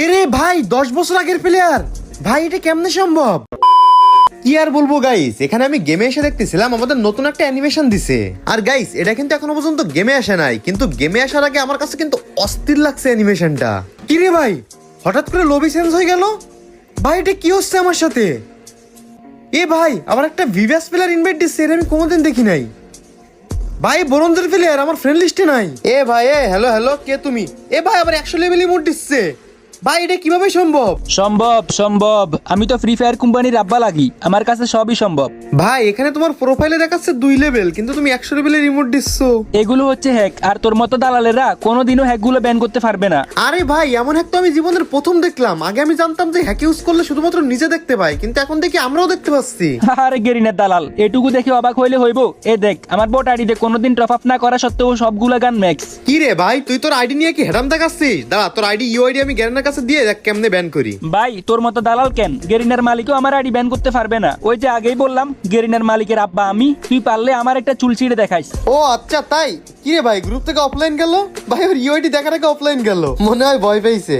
এরে ভাই 10 বছর আগের প্লেয়ার, ভাই এটা কেমনে সম্ভব? কি আর বলবো গাইস, এখানে আমি গেমে এসে দেখতেছিলাম আমাদের নতুন একটা অ্যানিমেশন দিছে। আর গাইস এটা কিন্তু এখনো পর্যন্ত গেমে আসে নাই, কিন্তু গেমে আসার আগে আমার কাছে কিন্তু অস্থির লাগছে অ্যানিমেশনটা। কি রে ভাই, হঠাৎ করে লবি চেঞ্জ হয়ে গেল? ভাই এটা কি হচ্ছে আমার সাথে? এ ভাই আবার একটা ভিভাস প্লেয়ার ইনভাইট দিচ্ছে, এর আমি কোনোদিন দেখি নাই। ভাই ব্রোঞ্জের প্লেয়ার আমার ফ্রেন্ড লিস্টে নাই। এ ভাই হ্যালো হ্যালো, কে তুমি? এ ভাই আবার 100 লেভেল ইমোট দিচ্ছে। ভাই এটা কিভাবে সম্ভব? সম্ভব আমি তো ফ্রি ফায়ার কোম্পানির আব্বা লাগি, আমার কাছে সবই সম্ভব। ভাই এখানে তোমার প্রোফাইলে দেখাচ্ছে 2 লেভেল, কিন্তু তুমি 100 লেভেলের রিমোট দিচ্ছ। এগুলো হচ্ছে হ্যাক, আর তোর মতো দালালেরা কোনোদিনও হ্যাকগুলো ব্যান করতে পারবে না। আরে ভাই এমন হ্যাক তো আমি জীবনের প্রথম দেখলাম। আগে আমি জানতাম যে হ্যাক ইউজ করলে শুধুমাত্র নিজে দেখতে পাই, কিন্তু এখন দেখি আমরাও দেখতে পাচ্ছি। আরে গেরিনের দালাল, এটুকু দেখে অবাক হইলে হইব? এ দেখ আমার বোট আইডিতে কোনোদিন টপ আপ না করা সত্ত্বেও সবগুলা গান ম্যাক্স। কি রে ভাই, তুই তোর আইডি নিয়ে কি হেরাম দেখাচ্ছিস? দাঁড়া, তোর আইডি ইউআইডি আমি গ্যারেনের কাছে দিয়ে দেখ কেমনে ব্যান করি। ভাই তোর মতো দালাল কেন? গেরিনের মালিকও আমার আইডি ব্যান করতে পারবে না। ওই যে আগেই বললাম, গেরিনের মালিকের আব্বা আমি। তুই পারলে আমার একটা চুল ছিঁড়ে দেখাইস। ও আচ্ছা তাই? কি রে ভাই, গ্রুপ থেকে অফলাইন গেল? ভাই ওর ইউআইডি দেখার আগে অফলাইন গেল, মনে হয় ভয় পেয়েছে।